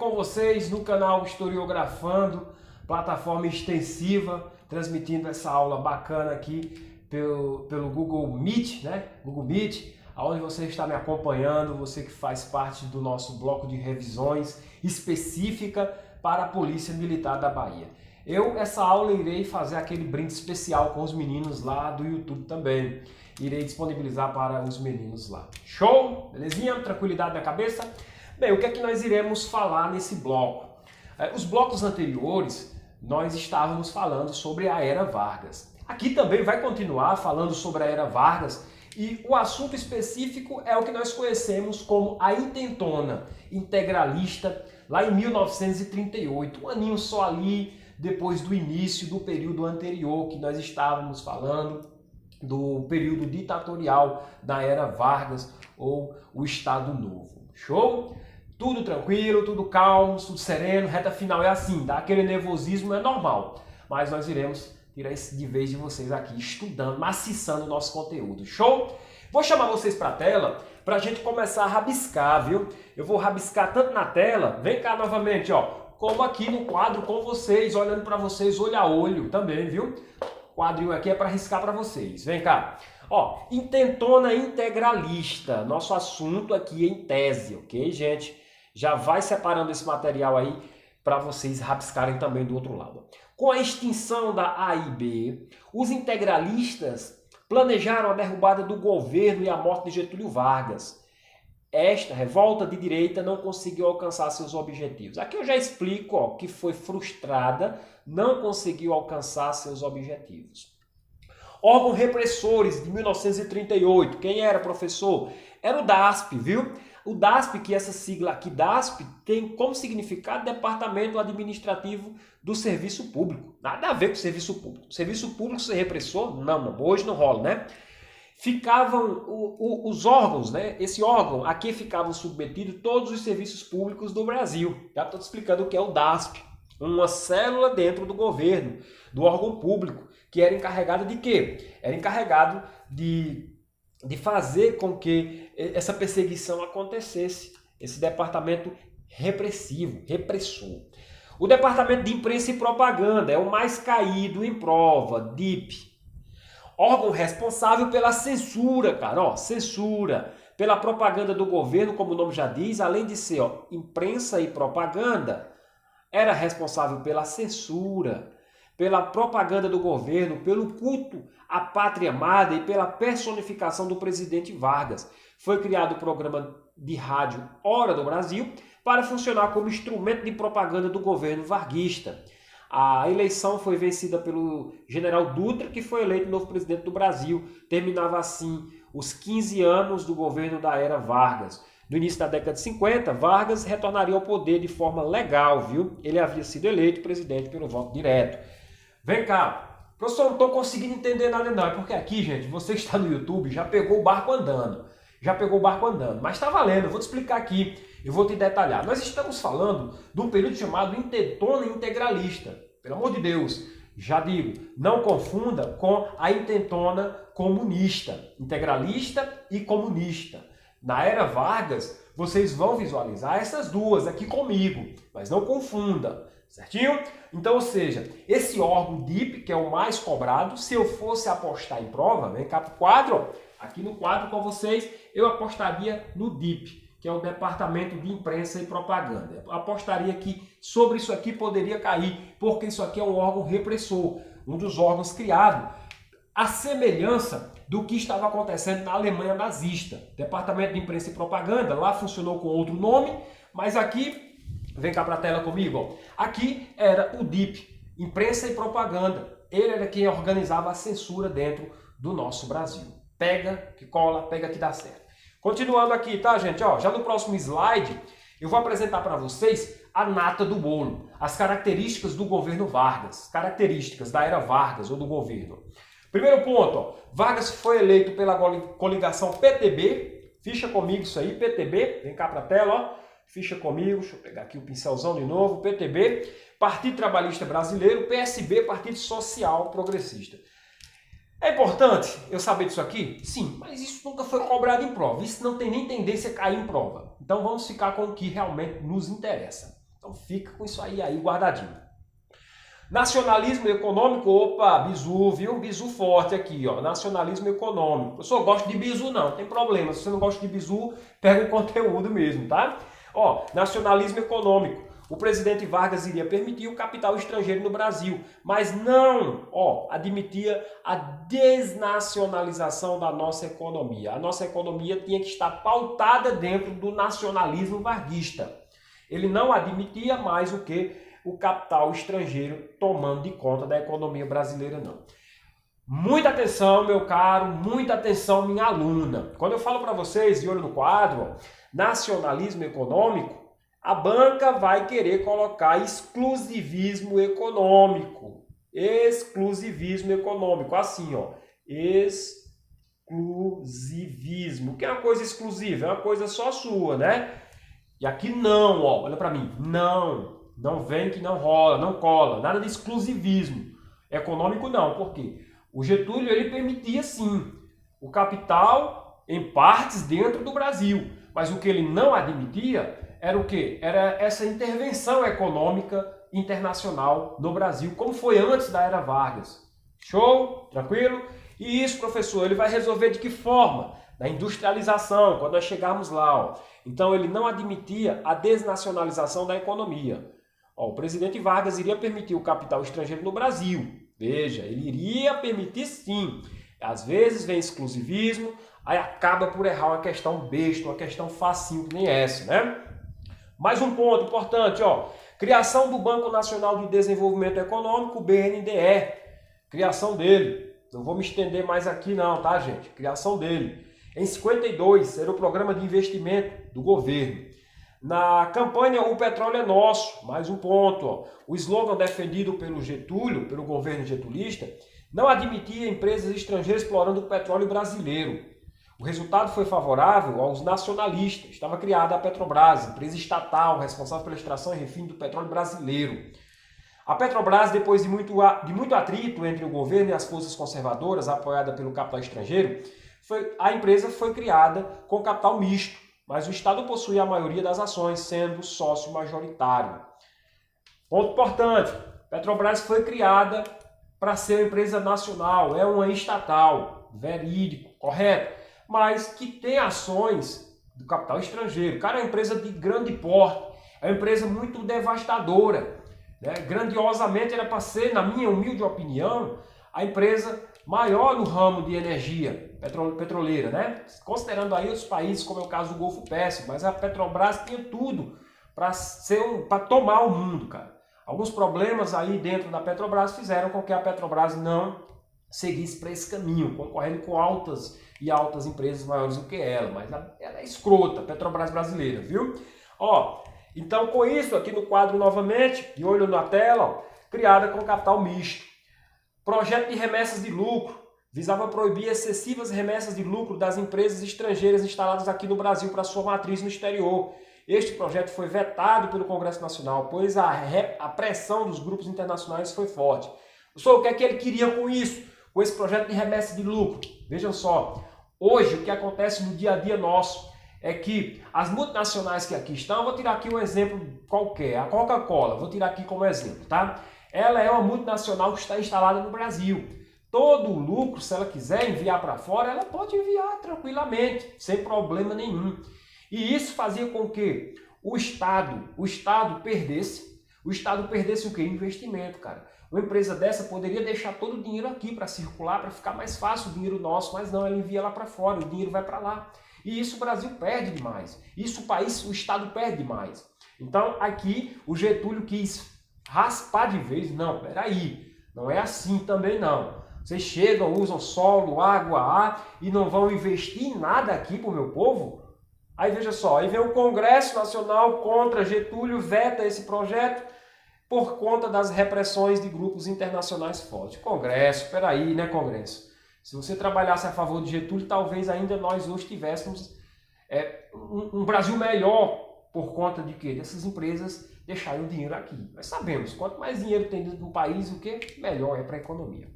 com vocês no canal Historiografando, plataforma extensiva, transmitindo essa aula bacana aqui pelo Google Meet, né? Google Meet, onde você está me acompanhando, você que faz parte do nosso bloco de revisões específica para a Polícia Militar da Bahia. Essa aula, irei fazer aquele brinde especial com os meninos lá do YouTube também. Irei disponibilizar para os meninos lá. Show? Belezinha? Tranquilidade na cabeça? Bem, o que é que nós iremos falar nesse bloco? Os blocos anteriores, nós estávamos falando sobre a Era Vargas. Aqui também vai continuar falando sobre a Era Vargas e o assunto específico é o que nós conhecemos como a intentona integralista, lá em 1938, um aninho só ali depois do início do período anterior que nós estávamos falando, do período ditatorial da Era Vargas ou o Estado Novo. Show? Tudo tranquilo, tudo calmo, tudo sereno, reta final é assim, tá? Aquele nervosismo é normal, mas nós iremos tirar esse de vez de vocês aqui, estudando, maciçando o nosso conteúdo. Show? Vou chamar vocês para a tela para a gente começar a rabiscar, viu? Eu vou rabiscar tanto na tela, vem cá novamente, ó, como aqui no quadro com vocês, olhando para vocês olho a olho também, viu? O quadrinho aqui é para riscar para vocês. Vem cá. Ó, intentona integralista, nosso assunto aqui em tese, ok, gente? Já vai separando esse material aí para vocês rabiscarem também do outro lado. Com a extinção da AIB, os integralistas planejaram a derrubada do governo e a morte de Getúlio Vargas. Esta revolta de direita não conseguiu alcançar seus objetivos. Aqui eu já explico, ó, que foi frustrada, não conseguiu alcançar seus objetivos. Órgãos repressores de 1938, quem era, professor? Era o DASP, viu? O DASP, que essa sigla aqui, DASP, tem como significado Departamento Administrativo do Serviço Público. Nada a ver com Serviço Público. Serviço Público ser repressor? Não, hoje não rola, né? Ficavam os órgãos, né? Esse órgão, aqui ficavam submetidos todos os serviços públicos do Brasil. Já estou te explicando o que é o DASP. Uma célula dentro do governo, do órgão público, que era encarregado de quê? Era encarregado de fazer com que essa perseguição acontecesse. Esse departamento repressivo, repressor. O Departamento de Imprensa e Propaganda é o mais caído em prova, DIP. Órgão responsável pela censura, cara, ó, censura. Pela propaganda do governo, como o nome já diz, além de ser, ó, imprensa e propaganda, era responsável pela censura, pela propaganda do governo, pelo culto à pátria amada e pela personificação do presidente Vargas. Foi criado o programa de rádio Hora do Brasil para funcionar como instrumento de propaganda do governo varguista. A eleição foi vencida pelo general Dutra, que foi eleito novo presidente do Brasil. Terminava assim os 15 anos do governo da Era Vargas. No início da década de 50, Vargas retornaria ao poder de forma legal, viu? Ele havia sido eleito presidente pelo voto direto. Vem cá, professor, não estou conseguindo entender nada não, é porque aqui, gente, você que está no YouTube já pegou o barco andando. Mas está valendo, eu vou te explicar aqui, eu vou te detalhar. Nós estamos falando de um período chamado intentona integralista. Pelo amor de Deus, já digo, não confunda com a intentona comunista. Integralista e comunista. Na Era Vargas, vocês vão visualizar essas duas aqui comigo, mas não confunda, certinho? Então, ou seja, esse órgão DIP, que é o mais cobrado, se eu fosse apostar em prova, vem cá para o quadro, ó, aqui no quadro com vocês, eu apostaria no DIP, que é o Departamento de Imprensa e Propaganda. Eu apostaria que sobre isso aqui poderia cair, porque isso aqui é um órgão repressor, um dos órgãos criados à semelhança do que estava acontecendo na Alemanha nazista. Departamento de Imprensa e Propaganda, lá funcionou com outro nome, mas aqui, vem cá para a tela comigo, ó, aqui era o DIP, Imprensa e Propaganda. Ele era quem organizava a censura dentro do nosso Brasil. Pega que cola, pega que dá certo. Continuando aqui, tá, gente? Ó, já no próximo slide, eu vou apresentar para vocês a nata do bolo, as características do governo Vargas, características da Era Vargas ou do governo. Primeiro ponto, ó, Vargas foi eleito pela coligação PTB, ficha comigo isso aí, PTB, vem cá para a tela, ó, ficha comigo, deixa eu pegar aqui o pincelzão de novo, PTB, Partido Trabalhista Brasileiro, PSB, Partido Social Progressista. É importante eu saber disso aqui? Sim, mas isso nunca foi cobrado em prova. Isso não tem nem tendência a cair em prova. Então vamos ficar com o que realmente nos interessa. Então fica com isso aí guardadinho. Nacionalismo econômico, opa, bizu, viu? Bizu forte aqui, ó. Nacionalismo econômico. Eu só gosto de bizu, não tem problema. Se você não gosta de bizu, pega o conteúdo mesmo, tá? Ó, nacionalismo econômico. O presidente Vargas iria permitir o capital estrangeiro no Brasil, mas não, ó, admitia a desnacionalização da nossa economia. A nossa economia tinha que estar pautada dentro do nacionalismo varguista. Ele não admitia mais o que? O capital estrangeiro tomando de conta da economia brasileira, não. Muita atenção, meu caro, muita atenção, minha aluna. Quando eu falo para vocês, de olho no quadro, ó, nacionalismo econômico, a banca vai querer colocar exclusivismo econômico. Exclusivismo econômico, assim, ó. Exclusivismo. O que é uma coisa exclusiva? É uma coisa só sua, né? E aqui não, ó. Olha para mim. Não. Não vem que não rola, não cola. Nada de exclusivismo econômico, não. Por quê? O Getúlio, ele permitia, sim, o capital em partes dentro do Brasil. Mas o que ele não admitia era o quê? Era essa intervenção econômica internacional no Brasil, como foi antes da era Vargas. Show? Tranquilo? E isso, professor, ele vai resolver de que forma? Da industrialização, quando nós chegarmos lá. Ó. Então, ele não admitia a desnacionalização da economia. Ó, o presidente Vargas iria permitir o capital estrangeiro no Brasil. Veja, ele iria permitir sim. Às vezes vem exclusivismo, aí acaba por errar uma questão besta, uma questão facinho que nem essa, né? Mais um ponto importante, ó. Criação do Banco Nacional de Desenvolvimento Econômico, BNDE. Criação dele. Não vou me estender mais aqui não, tá, gente? Criação dele. Em 52, era o programa de investimento do governo. Na campanha O Petróleo é Nosso, mais um ponto, ó. O slogan defendido pelo Getúlio, pelo governo getulista, não admitia empresas estrangeiras explorando o petróleo brasileiro. O resultado foi favorável aos nacionalistas. Estava criada a Petrobras, empresa estatal responsável pela extração e refino do petróleo brasileiro. A Petrobras, depois de muito atrito entre o governo e as forças conservadoras, apoiada pelo capital estrangeiro, a empresa foi criada com capital misto, mas o Estado possuía a maioria das ações, sendo sócio majoritário. Ponto importante, Petrobras foi criada para ser uma empresa nacional, é uma estatal, verídico, correto? Mas que tem ações do capital estrangeiro. Cara, é uma empresa de grande porte, é uma empresa muito devastadora. Né? Grandiosamente era para ser, na minha humilde opinião, a empresa maior no ramo de energia petroleira, né? Considerando aí outros países, como é o caso do Golfo Pérsico, mas a Petrobras tinha tudo para tomar o mundo, cara. Alguns problemas aí dentro da Petrobras fizeram com que a Petrobras não seguisse para esse caminho, concorrendo com altas empresas maiores do que ela, mas ela é escrota, Petrobras brasileira, viu? Ó, então com isso aqui no quadro novamente, de olho na tela, ó, criada com capital misto. Projeto de remessas de lucro, visava proibir excessivas remessas de lucro das empresas estrangeiras instaladas aqui no Brasil para sua matriz no exterior. Este projeto foi vetado pelo Congresso Nacional, pois a pressão dos grupos internacionais foi forte. O que é que ele queria com isso? Com esse projeto de remessa de lucro? Vejam só, hoje o que acontece no dia a dia nosso é que as multinacionais que aqui estão, vou tirar aqui um exemplo qualquer, a Coca-Cola, vou tirar aqui como exemplo, tá? Ela é uma multinacional que está instalada no Brasil. Todo o lucro, se ela quiser enviar para fora, ela pode enviar tranquilamente, sem problema nenhum. E isso fazia com que o Estado perdesse o quê? Investimento, cara. Uma empresa dessa poderia deixar todo o dinheiro aqui para circular, para ficar mais fácil o dinheiro nosso, mas não, ela envia lá para fora, o dinheiro vai para lá. E isso o Brasil perde demais. Isso o Estado perde demais. Então aqui o Getúlio quis raspar de vez. Não, peraí, não é assim também não. Vocês chegam, usam solo, água, ar e não vão investir em nada aqui para o meu povo? Aí veja só, aí vem o Congresso Nacional contra Getúlio, veta esse projeto por conta das repressões de grupos internacionais fortes. Congresso, peraí, né, Congresso? Se você trabalhasse a favor de Getúlio, talvez ainda nós hoje tivéssemos um Brasil melhor por conta de quê? Dessas empresas deixarem o dinheiro aqui. Nós sabemos, quanto mais dinheiro tem dentro do país, o que melhor é para a economia.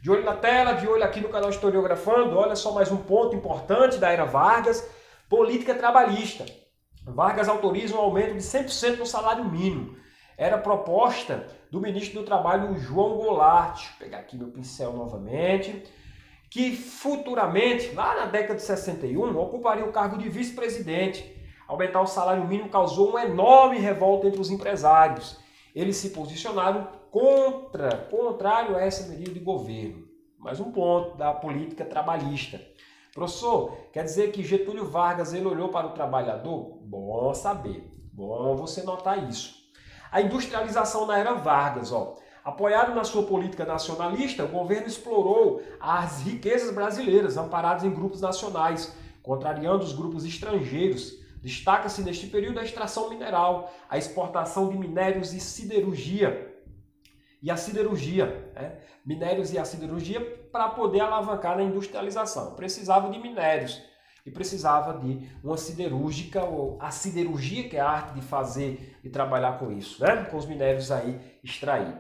De olho na tela, de olho aqui no canal Historiografando, olha só mais um ponto importante da era Vargas, política trabalhista. Vargas autoriza um aumento de 100% no salário mínimo. era proposta do ministro do Trabalho, João Goulart. Deixa eu pegar aqui meu pincel novamente. Que futuramente, lá na década de 61, ocuparia o cargo de vice-presidente. Aumentar o salário mínimo causou uma enorme revolta entre os empresários. Eles se posicionaram contrário a essa medida de governo. Mais um ponto da política trabalhista. Professor, quer dizer que Getúlio Vargas ele olhou para o trabalhador? Bom saber, bom você notar isso. A industrialização na era Vargas, apoiado na sua política nacionalista, o governo explorou as riquezas brasileiras amparadas em grupos nacionais, contrariando os grupos estrangeiros. Destaca-se neste período a extração mineral, a exportação de minérios e siderurgia. Minérios e a siderurgia para poder alavancar na industrialização. Precisava de minérios e precisava de uma siderúrgica, ou a siderurgia, que é a arte de fazer e trabalhar com isso, né? Com os minérios aí extraídos.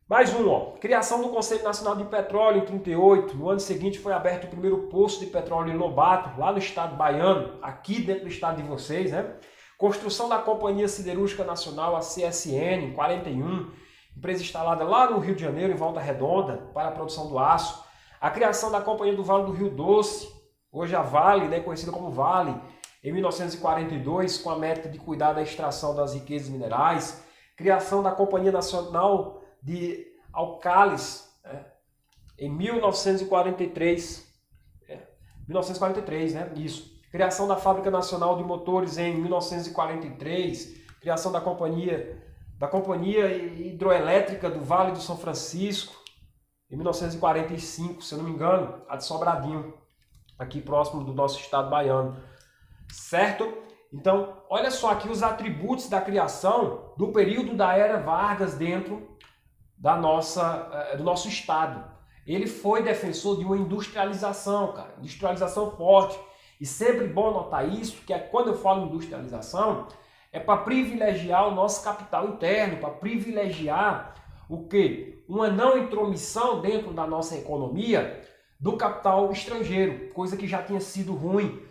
Mais um, criação do Conselho Nacional de Petróleo em 1938. No ano seguinte foi aberto o primeiro poço de petróleo em Lobato, lá no estado baiano, aqui dentro do estado de vocês, né? Construção da Companhia Siderúrgica Nacional, a CSN, em 1941. Empresa instalada lá no Rio de Janeiro, em Volta Redonda, para a produção do aço. A criação da Companhia do Vale do Rio Doce, hoje a Vale, né, conhecida como Vale, em 1942, com a meta de cuidar da extração das riquezas minerais. Criação da Companhia Nacional de Alcalis, em 1943. 1943, né? Isso. Criação da Fábrica Nacional de Motores em 1943. Criação da Companhia Hidroelétrica do Vale do São Francisco, em 1945, se eu não me engano, a de Sobradinho, aqui próximo do nosso estado baiano. Certo? Então, olha só aqui os atributos da criação do período da era Vargas dentro do nosso estado. Ele foi defensor de uma industrialização, cara, industrialização forte. E sempre bom notar isso, que quando eu falo industrialização, é para privilegiar o nosso capital interno, para privilegiar o quê? Uma não intromissão dentro da nossa economia do capital estrangeiro, coisa que já tinha sido ruim